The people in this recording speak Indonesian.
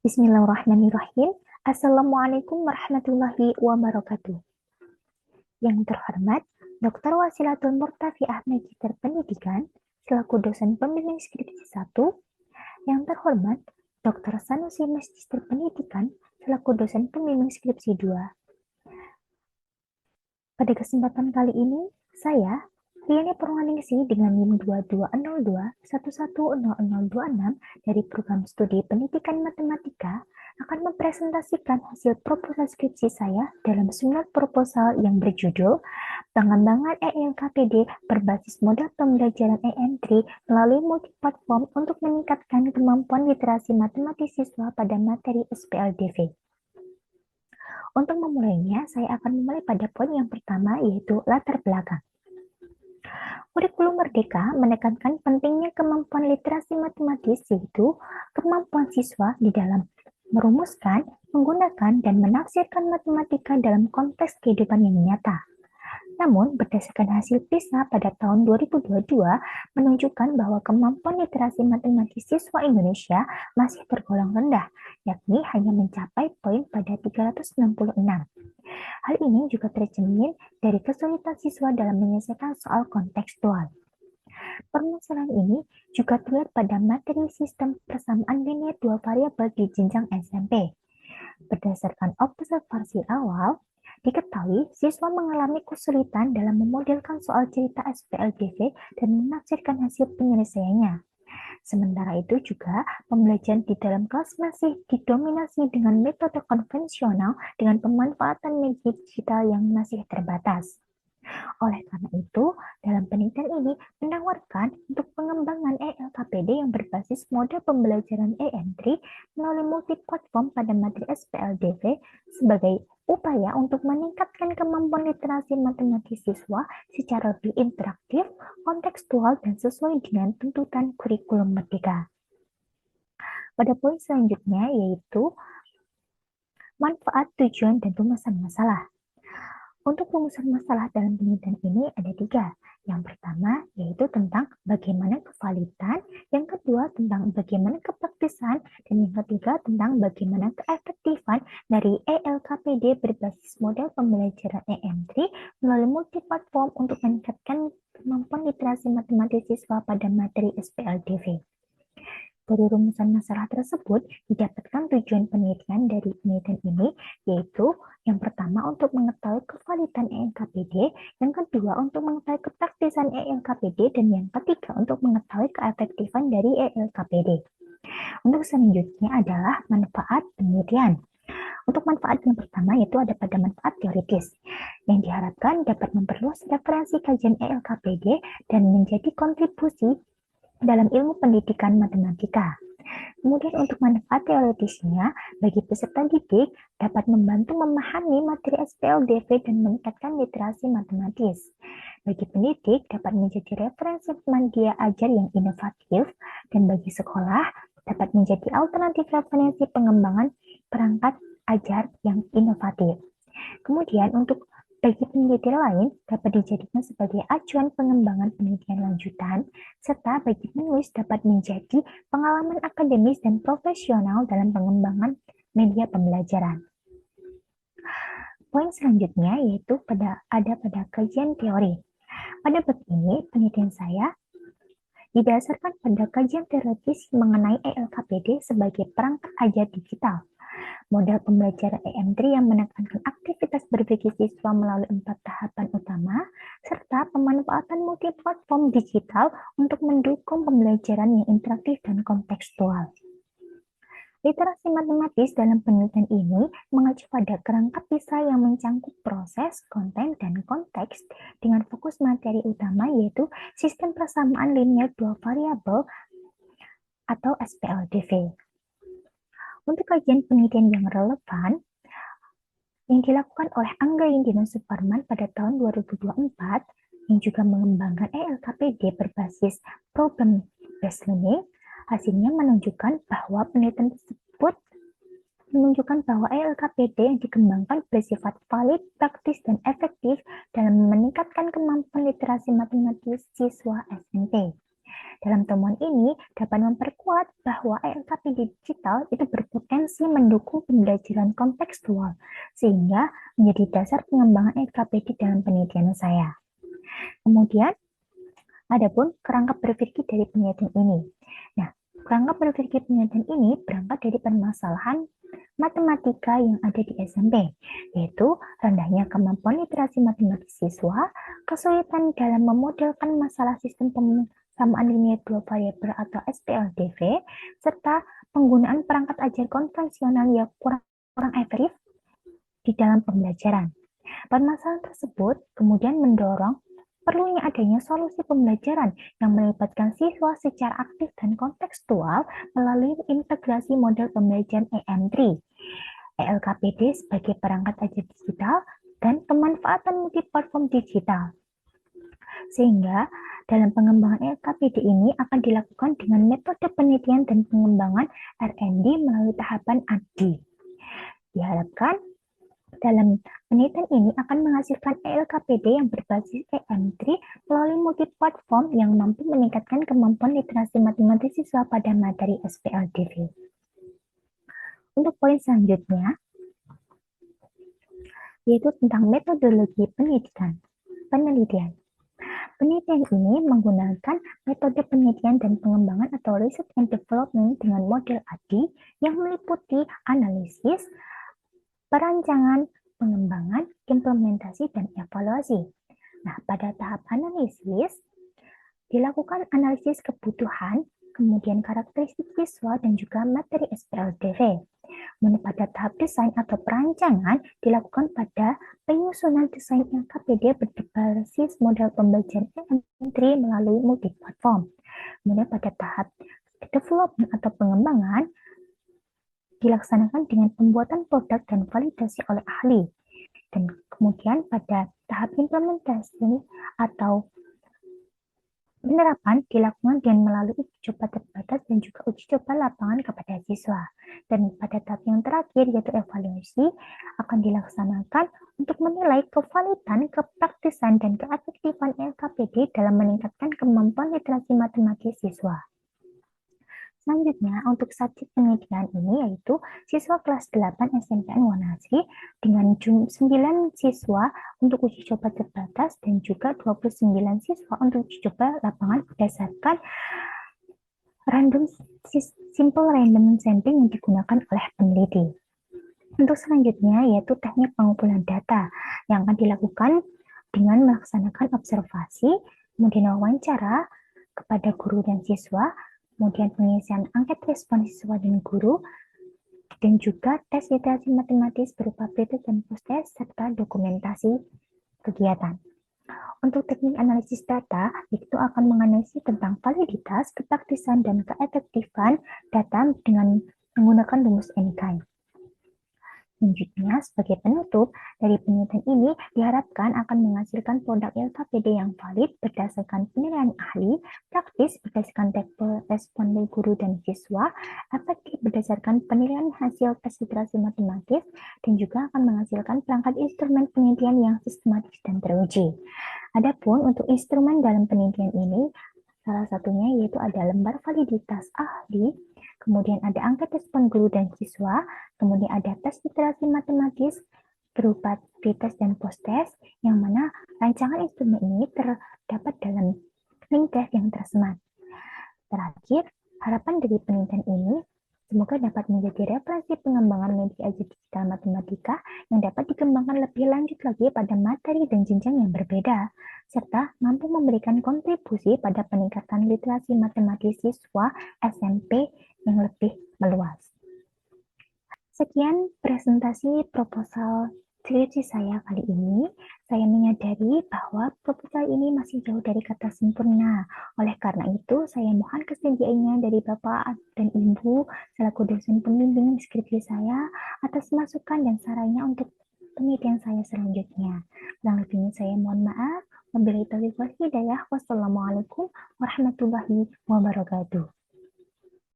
Bismillahirrahmanirrahim. Assalamualaikum warahmatullahi wabarakatuh. Yang terhormat, Dr. Wasilatul Murtafiah Magister Pendidikan, selaku dosen pembimbing skripsi 1. Yang terhormat, Dr. Sanusi Magister Pendidikan, selaku dosen pembimbing skripsi 2. Pada kesempatan kali ini, saya, Riani Purwaningsi dengan NIM 2202110026 dari Program Studi Pendidikan Matematika akan mempresentasikan hasil proposal skripsi saya dalam seminar proposal yang berjudul Pengembangan ELKPD berbasis model pembelajaran EM3 melalui multiplatform untuk meningkatkan kemampuan literasi matematis siswa pada materi SPLDV. Untuk memulainya, saya akan memulai pada poin yang pertama, yaitu latar belakang. Kurikulum Merdeka menekankan pentingnya kemampuan literasi matematis, yaitu kemampuan siswa di dalam merumuskan, menggunakan, dan menafsirkan matematika dalam konteks kehidupan yang nyata. Namun, berdasarkan hasil PISA pada tahun 2022 menunjukkan bahwa kemampuan literasi matematis siswa Indonesia masih tergolong rendah, yakni hanya mencapai poin pada 366. Hal ini juga tercermin dari kesulitan siswa dalam menyelesaikan soal kontekstual. Permasalahan ini juga terlihat pada materi sistem persamaan linear dua variabel di jenjang SMP. Berdasarkan observasi awal, diketahui siswa mengalami kesulitan dalam memodelkan soal cerita SPLDV dan menafsirkan hasil penyelesaiannya. Sementara itu juga, pembelajaran di dalam kelas masih didominasi dengan metode konvensional dengan pemanfaatan media digital yang masih terbatas. Oleh karena itu, dalam penelitian ini menawarkan untuk pengembangan ELKPD yang berbasis model pembelajaran EM3 melalui multiplatform pada materi SPLDV sebagai upaya untuk meningkatkan kemampuan literasi matematis siswa secara lebih interaktif, kontekstual, dan sesuai dengan tuntutan kurikulum Merdeka. Pada poin selanjutnya yaitu manfaat, tujuan, dan rumusan masalah. Untuk rumusan masalah dalam penelitian ini ada 3. Yang pertama yaitu tentang bagaimana kevalidan, yang kedua tentang bagaimana kepraktisan, dan yang ketiga tentang bagaimana keefektifan dari ELKPD berbasis model pembelajaran EM3 melalui multiplatform untuk meningkatkan kemampuan literasi matematis siswa pada materi SPLDV. Dari rumusan masalah tersebut didapatkan tujuan penelitian dari penelitian ini, yaitu yang pertama untuk mengetahui kevalidan ELKPD, yang kedua untuk mengetahui kepraktisan ELKPD, dan yang ketiga untuk mengetahui keefektifan dari ELKPD. Untuk selanjutnya adalah manfaat penelitian. Untuk manfaat yang pertama yaitu ada pada manfaat teoritis, yang diharapkan dapat memperluas referensi kajian ELKPD dan menjadi kontribusi dalam ilmu pendidikan matematika. Kemudian untuk manfaat teoritisnya, bagi peserta didik dapat membantu memahami materi SPLDV dan meningkatkan literasi matematis. Bagi pendidik dapat menjadi referensi media ajar yang inovatif, dan bagi sekolah dapat menjadi alternatif referensi pengembangan perangkat ajar yang inovatif. Kemudian untuk bagi peneliti lain dapat dijadikan sebagai acuan pengembangan penelitian lanjutan, serta bagi penulis dapat menjadi pengalaman akademis dan profesional dalam pengembangan media pembelajaran. Poin selanjutnya yaitu pada kajian teori. Pada bab ini, penelitian saya didasarkan pada kajian teoritis mengenai ELKPD sebagai perangkat ajar digital. Model pembelajaran EM3 yang menekankan aktivitas berpikir siswa melalui 4 tahapan utama, serta pemanfaatan multiplatform digital untuk mendukung pembelajaran yang interaktif dan kontekstual. Literasi matematis dalam penelitian ini mengacu pada kerangka PISA yang mencangkup proses, konten, dan konteks dengan fokus materi utama yaitu sistem persamaan linear dua variabel atau SPLDV. Untuk kajian penelitian yang relevan, yang dilakukan oleh Angga Indino Suparman pada tahun 2024, yang juga mengembangkan ELKPD berbasis problem based learning, hasilnya menunjukkan bahwa penelitian tersebut menunjukkan bahwa ELKPD yang dikembangkan bersifat valid, praktis, dan efektif dalam meningkatkan kemampuan literasi matematis siswa SMP. Dalam temuan ini dapat memperkuat bahwa LKPD digital itu berpotensi mendukung pembelajaran kontekstual, sehingga menjadi dasar pengembangan LKPD dalam penelitian saya. Kemudian, adapun kerangka berpikir dari penelitian ini. Nah, kerangka berpikir penelitian ini berangkat dari permasalahan matematika yang ada di SMP, yaitu rendahnya kemampuan literasi matematik siswa, kesulitan dalam memodelkan masalah sistem samaan linear dua variabel atau SPLDV, serta penggunaan perangkat ajar konvensional yang kurang efektif di dalam pembelajaran. Permasalahan tersebut kemudian mendorong perlunya adanya solusi pembelajaran yang melibatkan siswa secara aktif dan kontekstual melalui integrasi model pembelajaran EM3, ELKPD sebagai perangkat ajar digital, dan pemanfaatan multiplatform digital. Sehingga dalam pengembangan LKPD ini akan dilakukan dengan metode penelitian dan pengembangan R&D melalui tahapan ADI. Diharapkan dalam penelitian ini akan menghasilkan LKPD yang berbasis EM3 melalui multiplatform yang mampu meningkatkan kemampuan literasi matematik siswa pada materi SPLDV. Untuk poin selanjutnya, yaitu tentang metodologi penelitian. Penelitian ini menggunakan metode penelitian dan pengembangan atau research and development dengan model ADI yang meliputi analisis, perancangan, pengembangan, implementasi, dan evaluasi. Nah, pada tahap analisis, dilakukan analisis kebutuhan, kemudian karakteristik siswa, dan juga materi SPLDV. Kemudian pada tahap desain atau perancangan dilakukan pada penyusunan desain LKPD berbasis model pembelajaran EM3 melalui multiplatform. Kemudian pada tahap development atau pengembangan dilaksanakan dengan pembuatan produk dan validasi oleh ahli. Dan kemudian pada tahap implementasi atau penerapan dilakukan dengan melalui uji coba terbatas dan juga uji coba lapangan kepada siswa. Dan pada tahap yang terakhir yaitu evaluasi akan dilaksanakan untuk menilai kevalidan, kepraktisan, dan keefektifan LKPD dalam meningkatkan kemampuan literasi matematik siswa. Selanjutnya, untuk subjek penelitian ini yaitu siswa kelas 8 SMPN Wanasri dengan 9 siswa untuk uji coba terbatas dan juga 29 siswa untuk uji coba lapangan berdasarkan simple random sampling yang digunakan oleh peneliti. Untuk selanjutnya yaitu teknik pengumpulan data yang akan dilakukan dengan melaksanakan observasi, kemudian wawancara kepada guru dan siswa, kemudian pengisian angket respon siswa dan guru, dan juga tes literasi matematis berupa pretest dan post-test, serta dokumentasi kegiatan. Untuk teknik analisis data, itu akan menganalisis tentang validitas, kepraktisan, dan keefektifan data dengan menggunakan rumus N-kind. Selanjutnya, sebagai penutup, dari penelitian ini diharapkan akan menghasilkan produk LKPD yang valid berdasarkan penilaian ahli, praktis berdasarkan respon dari guru dan siswa, efektif berdasarkan penilaian hasil tes literasi matematis, dan juga akan menghasilkan perangkat instrumen penelitian yang sistematis dan teruji. Adapun untuk instrumen dalam penelitian ini, salah satunya yaitu ada lembar validitas ahli, kemudian ada angka respon guru dan siswa, kemudian ada tes literasi matematis berupa pretest dan post-test, yang mana rancangan instrumen ini terdapat dalam link test yang tersemat. Terakhir, harapan dari penelitian ini semoga dapat menjadi referensi pengembangan media ajar digital matematika yang dapat dikembangkan lebih lanjut lagi pada materi dan jenjang yang berbeda, serta mampu memberikan kontribusi pada peningkatan literasi matematis siswa SMP yang lebih meluas. Sekian presentasi proposal skripsi saya kali ini. Saya menyadari bahwa proposal ini masih jauh dari kata sempurna. Oleh karena itu, saya mohon kesediaannya dari Bapak dan Ibu selaku dosen pembimbing skripsi saya atas masukan dan sarannya untuk penelitian saya selanjutnya. Kurang lebihnya saya mohon maaf. Wabillahi taufiq wal hidayah. Wassalamualaikum warahmatullahi wabarakatuh.